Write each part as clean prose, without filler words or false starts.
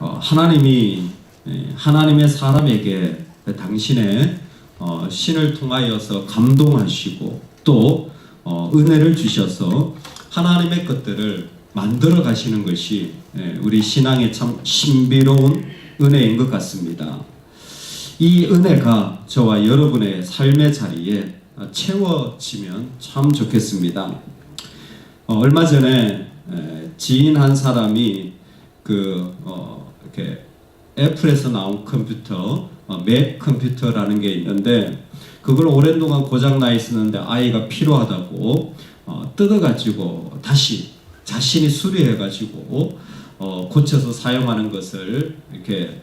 하나님이 하나님의 사람에게 당신의 신을 통하여서 감동하시고 또 은혜를 주셔서 하나님의 것들을 만들어 가시는 것이 우리 신앙의 참 신비로운 은혜인 것 같습니다. 이 은혜가 저와 여러분의 삶의 자리에 채워지면 참 좋겠습니다. 얼마 전에 지인 한 사람이 이렇게 애플에서 나온 컴퓨터, 맥 컴퓨터라는 게 있는데 그걸 오랜 동안 고장 나 있었는데 아이가 필요하다고 뜯어가지고 다시 자신이 수리해가지고 고쳐서 사용하는 것을 이렇게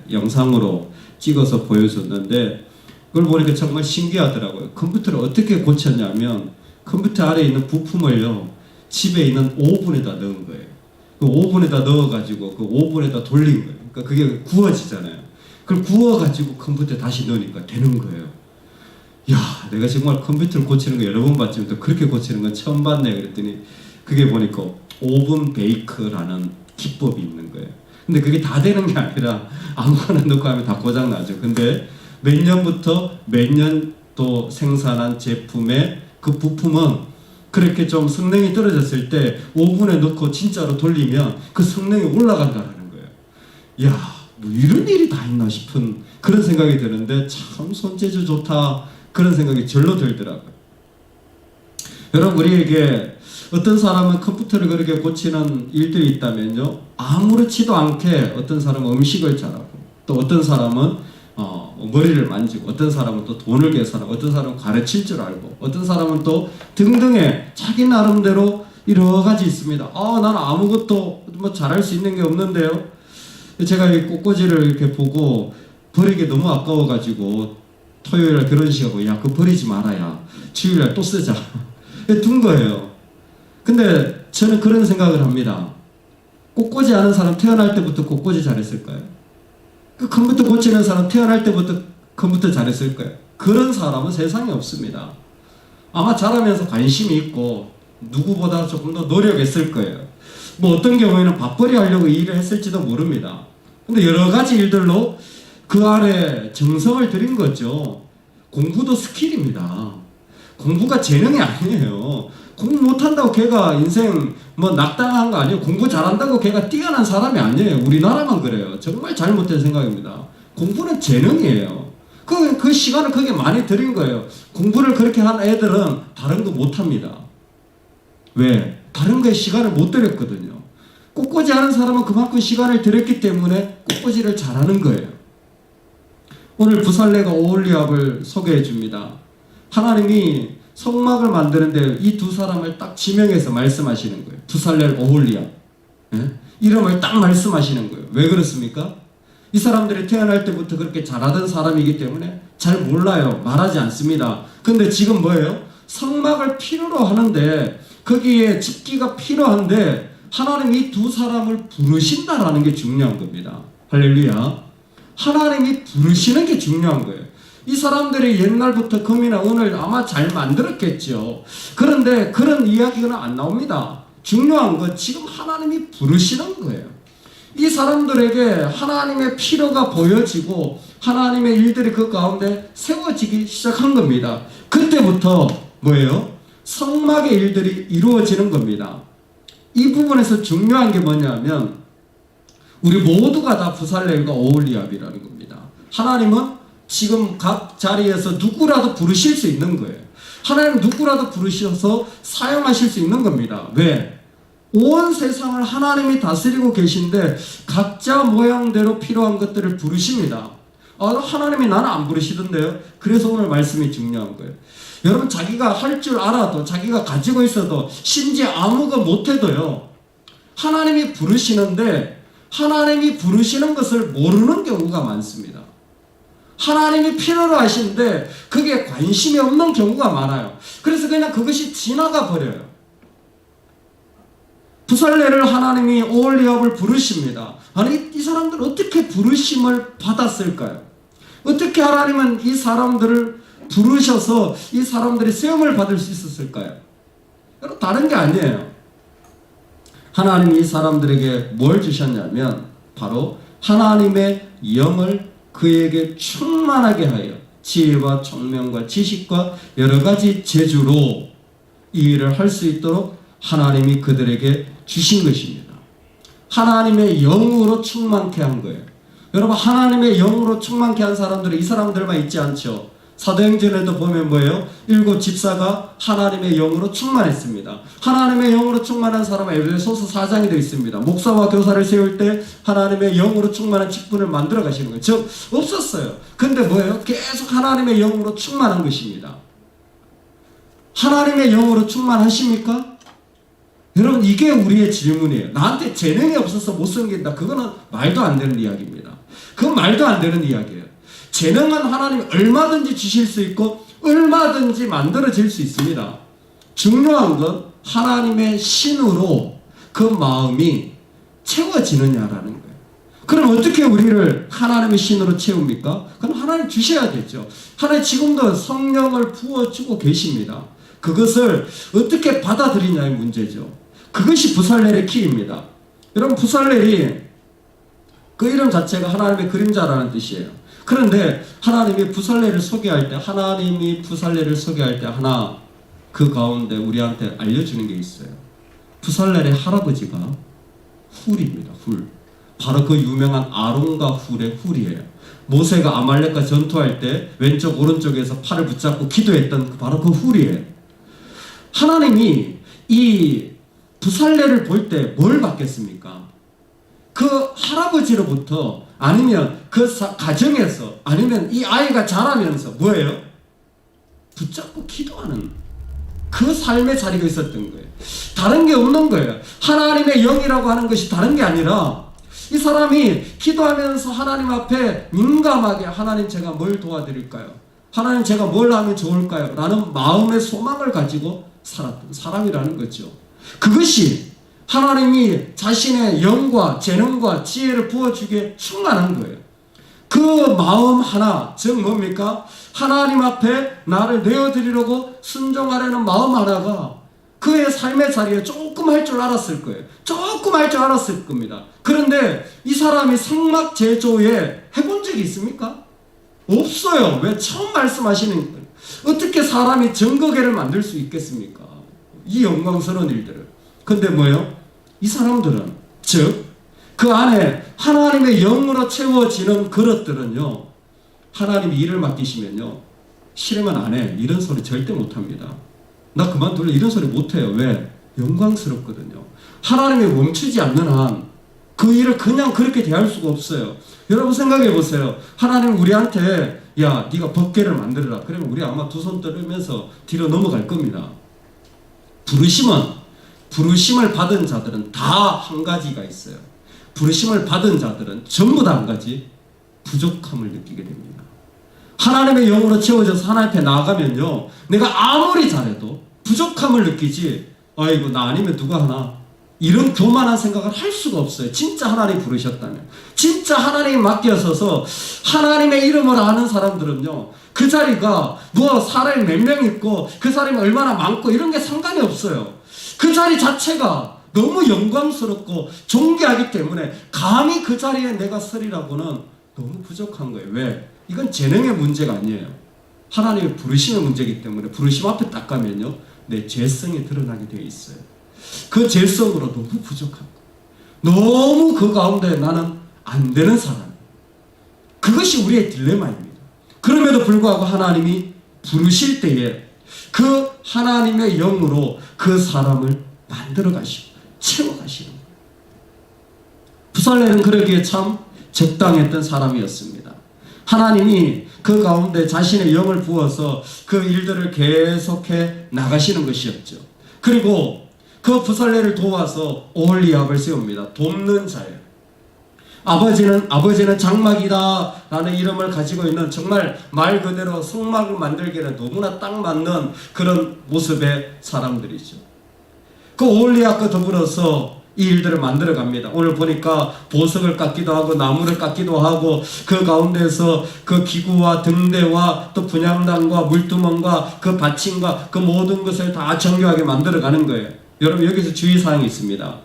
영상으로 찍어서 보여줬는데 그걸 보니까 정말 신기하더라고요. 컴퓨터를 어떻게 고쳤냐면 컴퓨터 아래에 있는 부품을요 집에 있는 오븐에다 넣은 거예요. 그 오븐에다 넣어가지고 그 오븐에다 돌린 거예요. 그러니까 그게 구워지잖아요. 그걸 구워가지고 컴퓨터에 다시 넣으니까 되는 거예요. 야, 내가 정말 컴퓨터를 고치는 거 여러 번 봤지만 또 그렇게 고치는 건 처음 봤네. 그랬더니 그게 보니까 오븐 베이크라는 기법이 있는 거예요. 근데 그게 다 되는 게 아니라 아무거나 넣고 하면 다 고장 나죠. 근데 몇 년부터 몇 년 또 생산한 제품의 그 부품은 그렇게 좀 성능이 떨어졌을 때 오븐에 넣고 진짜로 돌리면 그 성능이 올라간다는 거예요. 야, 뭐 이런 일이 다 있나 싶은 그런 생각이 드는데 참 손재주 좋다 그런 생각이 절로 들더라고요. 여러분, 우리에게 어떤 사람은 컴퓨터를 그렇게 고치는 일들이 있다면요, 아무렇지도 않게 어떤 사람은 음식을 잘하고 또 어떤 사람은 머리를 만지고 어떤 사람은 또 돈을 계산하고 어떤 사람은 가르칠 줄 알고 어떤 사람은 또 등등의 자기 나름대로 여러 가지 있습니다. 나는 아무것도 뭐 잘할 수 있는 게 없는데요. 제가 이 꽃꽂이를 이렇게 보고 버리기 너무 아까워가지고 토요일에 결혼식하고 야, 그거 버리지 말아야 주일날 또 쓰자 둔 거예요. 근데 저는 그런 생각을 합니다. 꽃꽂이 하는 사람 태어날 때부터 꽃꽂이 잘했을까요? 그 컴퓨터 고치는 사람 태어날 때부터 컴퓨터 잘했을까요? 그런 사람은 세상에 없습니다. 아마 자라면서 관심이 있고 누구보다 조금 더 노력했을 거예요. 뭐 어떤 경우에는 밥벌이 하려고 일을 했을지도 모릅니다. 근데 여러 가지 일들로 그 안에 정성을 들인 거죠. 공부도 스킬입니다. 공부가 재능이 아니에요. 공부 못한다고 걔가 인생 뭐 낙당한 거 아니에요. 공부 잘한다고 걔가 뛰어난 사람이 아니에요. 우리나라만 그래요. 정말 잘못된 생각입니다. 공부는 재능이에요. 그 시간을 그게 많이 들인 거예요. 공부를 그렇게 한 애들은 다른 거 못합니다. 왜? 다른 거에 시간을 못 들였거든요. 꽃꽂이 하는 사람은 그만큼 시간을 들였기 때문에 꽃꽂이를 잘하는 거예요. 오늘 부살레가 오홀리압을 소개해 줍니다. 하나님이 성막을 만드는데 이 두 사람을 딱 지명해서 말씀하시는 거예요. 부살렐 오홀리압. 이름을 딱 말씀하시는 거예요. 왜 그렇습니까? 이 사람들이 태어날 때부터 그렇게 잘하던 사람이기 때문에 잘 몰라요. 말하지 않습니다. 근데 지금 뭐예요? 성막을 필요로 하는데 거기에 집기가 필요한데 하나님이 이 두 사람을 부르신다라는 게 중요한 겁니다. 할렐루야. 하나님이 부르시는 게 중요한 거예요. 이 사람들이 옛날부터 금이나 은을 아마 잘 만들었겠죠. 그런데 그런 이야기는 안 나옵니다. 중요한 건 지금 하나님이 부르시는 거예요. 이 사람들에게 하나님의 필요가 보여지고 하나님의 일들이 그 가운데 세워지기 시작한 겁니다. 그때부터 뭐예요? 성막의 일들이 이루어지는 겁니다. 이 부분에서 중요한 게 뭐냐면 우리 모두가 다 부살렐과 오홀리압이라는 겁니다. 하나님은 지금 각 자리에서 누구라도 부르실 수 있는 거예요. 하나님은 누구라도 부르셔서 사용하실 수 있는 겁니다. 왜? 온 세상을 하나님이 다스리고 계신데 각자 모양대로 필요한 것들을 부르십니다. 하나님이 나는 안 부르시던데요. 그래서 오늘 말씀이 중요한 거예요. 여러분, 자기가 할 줄 알아도 자기가 가지고 있어도 심지어 아무것도 못해도요, 하나님이 부르시는데 하나님이 부르시는 것을 모르는 경우가 많습니다. 하나님이 필요로 하시는데 그게 관심이 없는 경우가 많아요. 그래서 그냥 그것이 지나가 버려요. 부살레를 하나님이 오홀리압을 부르십니다. 아니, 이 사람들 어떻게 부르심을 받았을까요? 어떻게 하나님은 이 사람들을 부르셔서 이 사람들이 세움을 받을 수 있었을까요? 여러분, 다른 게 아니에요. 하나님이 이 사람들에게 뭘 주셨냐면 바로 하나님의 영을 그에게 충만하게 하여 지혜와 총명과 지식과 여러 가지 재주로 이 일을 할 수 있도록 하나님이 그들에게 주신 것입니다. 하나님의 영으로 충만케 한 거예요. 여러분, 하나님의 영으로 충만케 한 사람들은 이 사람들만 있지 않죠. 사도행전에도 보면 뭐예요? 7 집사가 하나님의 영으로 충만했습니다. 하나님의 영으로 충만한 사람은 에베소서 4장에도 있습니다. 목사와 교사를 세울 때 하나님의 영으로 충만한 직분을 만들어 가시는 거예요. 즉 없었어요. 근데 뭐예요? 계속 하나님의 영으로 충만한 것입니다. 하나님의 영으로 충만하십니까? 여러분, 이게 우리의 질문이에요. 나한테 재능이 없어서 못 섬긴다. 그거는 말도 안 되는 이야기입니다. 그건 말도 안 되는 이야기예요. 재능은 하나님이 얼마든지 주실 수 있고 얼마든지 만들어질 수 있습니다. 중요한 건 하나님의 신으로 그 마음이 채워지느냐라는 거예요. 그럼 어떻게 우리를 하나님의 신으로 채웁니까? 그럼 하나님 주셔야 되죠. 하나님 지금도 성령을 부어주고 계십니다. 그것을 어떻게 받아들이냐의 문제죠. 그것이 부살렐의 키입니다. 여러분, 부살렐이 그 이름 자체가 하나님의 그림자라는 뜻이에요. 그런데 하나님이 부살렐을 소개할 때, 하나님이 부살렐을 소개할 때 하나 그 가운데 우리한테 알려주는 게 있어요. 부살렐의 할아버지가 훌입니다. 훌. 바로 그 유명한 아론과 훌의 훌이에요. 모세가 아말렉과 전투할 때 왼쪽 오른쪽에서 팔을 붙잡고 기도했던 바로 그 훌이에요. 하나님이 이 부살렐을 볼 때 뭘 받겠습니까? 그 할아버지로부터, 아니면 그 가정에서, 아니면 이 아이가 자라면서 뭐예요? 붙잡고 기도하는 그 삶의 자리가 있었던 거예요. 다른 게 없는 거예요. 하나님의 영이라고 하는 것이 다른 게 아니라 이 사람이 기도하면서 하나님 앞에 민감하게, 하나님 제가 뭘 도와드릴까요? 하나님 제가 뭘 하면 좋을까요? 라는 마음의 소망을 가지고 살았던 사람이라는 거죠. 그것이 하나님이 자신의 영과 재능과 지혜를 부어주기에 충만한 거예요. 그 마음 하나, 즉 뭡니까? 하나님 앞에 나를 내어드리려고 순종하려는 마음 하나가 그의 삶의 자리에 조금 할 줄 알았을 거예요. 조금 할 줄 알았을 겁니다. 그런데 이 사람이 성막 제조에 해본 적이 있습니까? 없어요. 왜? 처음 말씀하시는 거예요. 어떻게 사람이 정거계를 만들 수 있겠습니까? 이 영광스러운 일들을. 근데 뭐예요? 이 사람들은, 즉 그 안에 하나님의 영으로 채워지는 그릇들은요, 하나님이 일을 맡기시면요, 싫으면 안 해. 이런 소리 절대 못합니다. 나 그만둘래. 이런 소리 못해요. 왜? 영광스럽거든요. 하나님이 멈추지 않는 한 그 일을 그냥 그렇게 대할 수가 없어요. 여러분 생각해 보세요. 하나님 우리한테 야, 네가 법궤를 만들어라. 그러면 우리 아마 두 손 떨면서 뒤로 넘어갈 겁니다. 부르심을 받은 자들은 다 한 가지가 있어요. 부르심을 받은 자들은 전부 다 한 가지, 부족함을 느끼게 됩니다. 하나님의 영으로 채워져서 하나님 앞에 나아가면요, 내가 아무리 잘해도 부족함을 느끼지, 아이고 나 아니면 누가 하나, 이런 교만한 생각을 할 수가 없어요. 진짜 하나님 부르셨다면, 진짜 하나님 맡겨서서 하나님의 이름을 아는 사람들은요, 그 자리가 뭐 사람이 몇 명 있고 그 사람이 얼마나 많고 이런 게 상관이 없어요. 그 자리 자체가 너무 영광스럽고 존귀하기 때문에 감히 그 자리에 내가 서리라고는 너무 부족한 거예요. 왜? 이건 재능의 문제가 아니에요. 하나님의 부르심의 문제이기 때문에 부르심 앞에 딱 가면요, 내 죄성이 드러나게 되어 있어요. 그 죄성으로 너무 부족한 거예요. 너무 그 가운데 나는 안 되는 사람. 그것이 우리의 딜레마입니다. 그럼에도 불구하고 하나님이 부르실 때에 그 하나님의 영으로 그 사람을 만들어 가시고 채워 가시는 거예요. 부살렐은 그러기에 참 적당했던 사람이었습니다. 하나님이 그 가운데 자신의 영을 부어서 그 일들을 계속해 나가시는 것이었죠. 그리고 그 부살렐을 도와서 오홀리압을 세웁니다. 돕는 자예요. 아버지는 장막이다 라는 이름을 가지고 있는, 정말 말 그대로 성막을 만들기에는 너무나 딱 맞는 그런 모습의 사람들이죠. 그 오홀리압과 더불어서 이 일들을 만들어 갑니다. 오늘 보니까 보석을 깎기도 하고 나무를 깎기도 하고 그 가운데서 그 기구와 등대와 또 분향단과 물두멍과 그 받침과 그 모든 것을 다 정교하게 만들어 가는 거예요. 여러분 여기서 주의사항이 있습니다.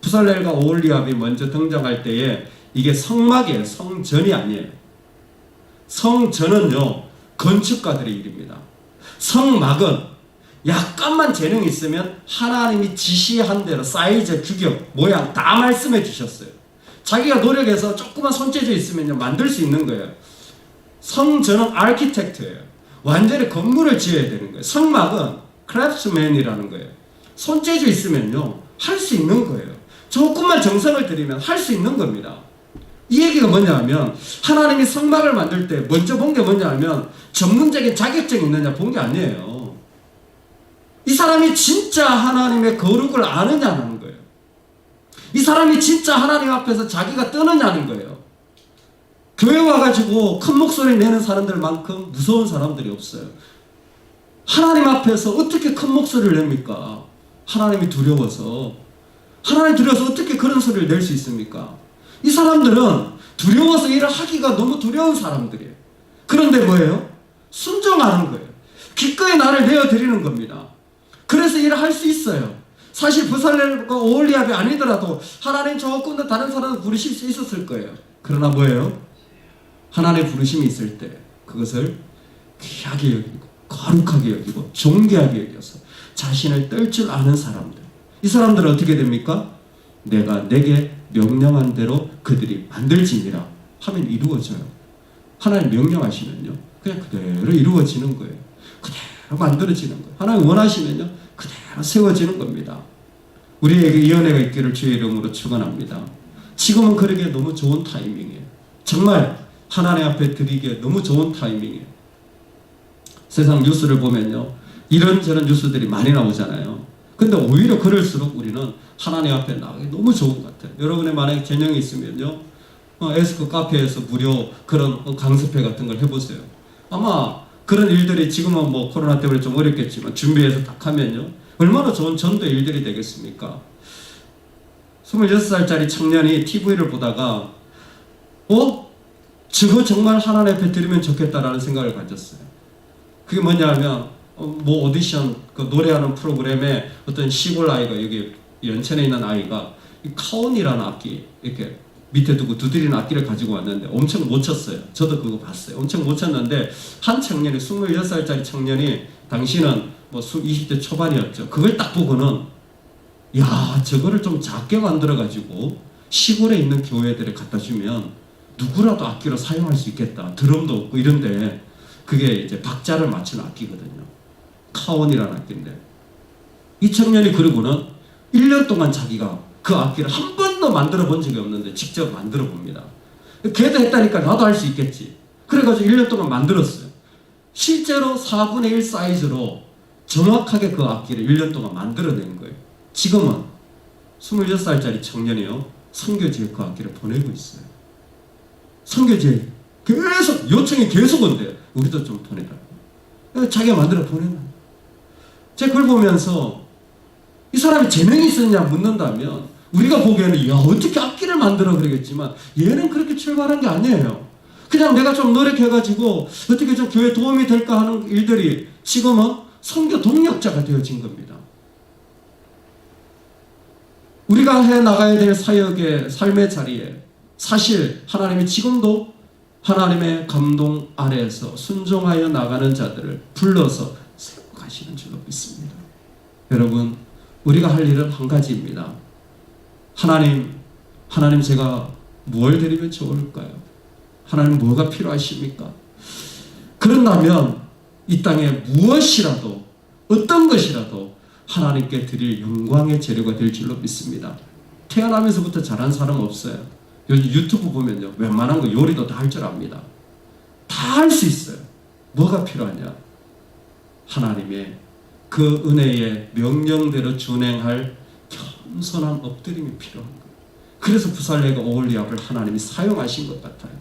부살렐과 오홀리압이 먼저 등장할 때에 이게 성막이에요. 성전이 아니에요. 성전은요, 건축가들의 일입니다. 성막은 약간만 재능이 있으면 하나님이 지시한 대로 사이즈, 규격, 모양 다 말씀해 주셨어요. 자기가 노력해서 조금만 손재주 있으면 만들 수 있는 거예요. 성전은 아키텍트예요. 완전히 건물을 지어야 되는 거예요. 성막은 크래프트맨이라는 거예요. 손재주 있으면요, 할 수 있는 거예요. 조금만 정성을 들이면 할 수 있는 겁니다. 이 얘기가 뭐냐 하면 하나님이 성막을 만들 때 먼저 본 게 뭐냐 하면 전문적인 자격증이 있느냐 본 게 아니에요. 이 사람이 진짜 하나님의 거룩을 아느냐는 거예요. 이 사람이 진짜 하나님 앞에서 자기가 뜨느냐는 거예요. 교회 와가지고 큰 목소리 내는 사람들만큼 무서운 사람들이 없어요. 하나님 앞에서 어떻게 큰 목소리를 냅니까? 하나님이 두려워서. 하나님 두려워서 어떻게 그런 소리를 낼 수 있습니까? 이 사람들은 두려워서 일을 하기가 너무 두려운 사람들이에요. 그런데 뭐예요? 순종하는 거예요. 기꺼이 나를 내어드리는 겁니다. 그래서 일을 할 수 있어요. 사실 부살렐과 오홀리압이 아니더라도 하나님 조금 더 다른 사람을 부르실 수 있었을 거예요. 그러나 뭐예요? 하나님의 부르심이 있을 때 그것을 귀하게 여기고 거룩하게 여기고 존귀하게 여겨서 자신을 떨 줄 아는 사람들. 이 사람들은 어떻게 됩니까? 내가 내게 명령한 대로 그들이 만들지니라 하면 이루어져요. 하나님 명령하시면요, 그냥 그대로 이루어지는 거예요. 그대로 만들어지는 거예요. 하나님 원하시면요, 그대로 세워지는 겁니다. 우리에게 이 은혜가 있기를 주의 이름으로 축원합니다. 지금은 그러기에 너무 좋은 타이밍이에요. 정말 하나님 앞에 드리기에 너무 좋은 타이밍이에요. 세상 뉴스를 보면요, 이런저런 뉴스들이 많이 나오잖아요. 근데 오히려 그럴수록 우리는 하나님 앞에 나가기 너무 좋은 것 같아요. 여러분의 만약에 재능이 있으면요, 에스크 카페에서 무료 그런 강습회 같은 걸 해보세요. 아마 그런 일들이 지금은 뭐 코로나 때문에 좀 어렵겠지만 준비해서 딱 하면요, 얼마나 좋은 전도의 일들이 되겠습니까? 26살짜리 청년이 TV를 보다가 저거 정말 하나님 앞에 드리면 좋겠다라는 생각을 가졌어요. 그게 뭐냐 하면 뭐 오디션 그 노래하는 프로그램에 어떤 시골 아이가, 여기 연천에 있는 아이가 이 카온이라는 악기 이렇게 밑에 두고 두드리는 악기를 가지고 왔는데 엄청 못 쳤어요. 저도 그거 봤어요. 엄청 못 쳤는데 한 청년이, 26살짜리 청년이, 당시는 뭐 20대 초반이었죠. 그걸 딱 보고는 야, 저거를 좀 작게 만들어 가지고 시골에 있는 교회들에 갖다 주면 누구라도 악기로 사용할 수 있겠다. 드럼도 없고 이런데 그게 이제 박자를 맞추는 악기거든요. 카온이라는 악기인데, 이 청년이 그러고는 1년 동안 자기가 그 악기를 한 번도 만들어 본 적이 없는데 직접 만들어 봅니다. 걔도 했다니까 나도 할 수 있겠지. 그래가지고 1년 동안 만들었어요. 실제로 4분의 1 사이즈로 정확하게 그 악기를 1년 동안 만들어낸 거예요. 지금은 26살짜리 청년이요, 선교지에 그 악기를 보내고 있어요. 선교지에 계속 요청이 계속 온대요. 우리도 좀 보내라. 자기가 만들어 보내는. 제가 그걸 보면서 이 사람이 재능이 있었냐 묻는다면 우리가 보기에는 야, 어떻게 악기를 만들어 그러겠지만 얘는 그렇게 출발한 게 아니에요. 그냥 내가 좀 노력해가지고 어떻게 좀 교회에 도움이 될까 하는 일들이 지금은 선교 동력자가 되어진 겁니다. 우리가 해나가야 될 사역의 삶의 자리에 사실 하나님이 지금도 하나님의 감동 아래에서 순종하여 나가는 자들을 불러서 세우고 가시는 줄로 믿습니다. 여러분, 우리가 할 일은 한 가지입니다. 하나님 제가 무엇을 드리면 좋을까요? 하나님 뭐가 필요하십니까? 그런다면 이 땅에 무엇이라도, 어떤 것이라도 하나님께 드릴 영광의 재료가 될 줄로 믿습니다. 태어나면서부터 잘한 사람 없어요. 요즘 유튜브 보면요, 웬만한 거 요리도 다 할 줄 압니다. 다 할 수 있어요. 뭐가 필요하냐? 하나님의 그 은혜의 명령대로 준행할 겸손한 엎드림이 필요한 거예요. 그래서 부살레가 오홀리압을 하나님이 사용하신 것 같아요.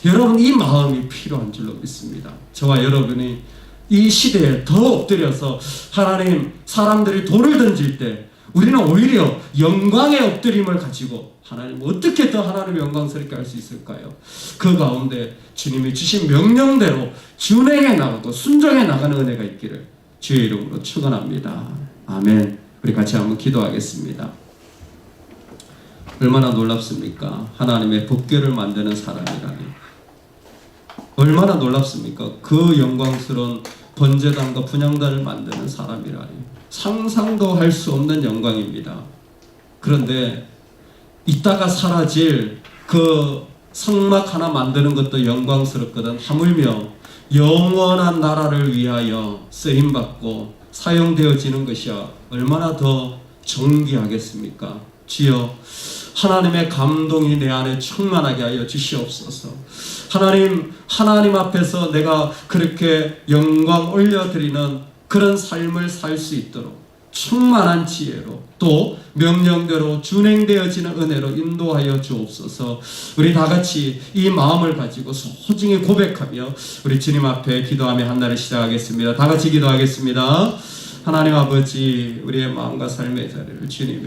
여러분, 이 마음이 필요한 줄로 믿습니다. 저와 여러분이 이 시대에 더 엎드려서 하나님, 사람들이 돌을 던질 때 우리는 오히려 영광의 엎드림을 가지고 하나님 어떻게 더 하나님의 영광스럽게 할 수 있을까요? 그 가운데 주님이 주신 명령대로 준행해 나가고 순종해 나가는 은혜가 있기를 주의 이름으로 축원합니다. 아멘. 우리 같이 한번 기도하겠습니다. 얼마나 놀랍습니까? 하나님의 법궤를 만드는 사람이라니. 얼마나 놀랍습니까? 그 영광스러운 번제단과 분향단을 만드는 사람이라니. 상상도 할 수 없는 영광입니다. 그런데 이따가 사라질 그 성막 하나 만드는 것도 영광스럽거든. 하물며 영원한 나라를 위하여 쓰임받고 사용되어지는 것이야 얼마나 더 존귀하겠습니까? 주여, 하나님의 감동이 내 안에 충만하게 하여 주시옵소서. 하나님 앞에서 내가 그렇게 영광 올려드리는 그런 삶을 살 수 있도록 충만한 지혜로 또 명령대로 준행되어지는 은혜로 인도하여 주옵소서. 우리 다 같이 이 마음을 가지고 소중히 고백하며 우리 주님 앞에 기도하며 한 날을 시작하겠습니다. 다 같이 기도하겠습니다. 하나님 아버지, 우리의 마음과 삶의 자리를 주님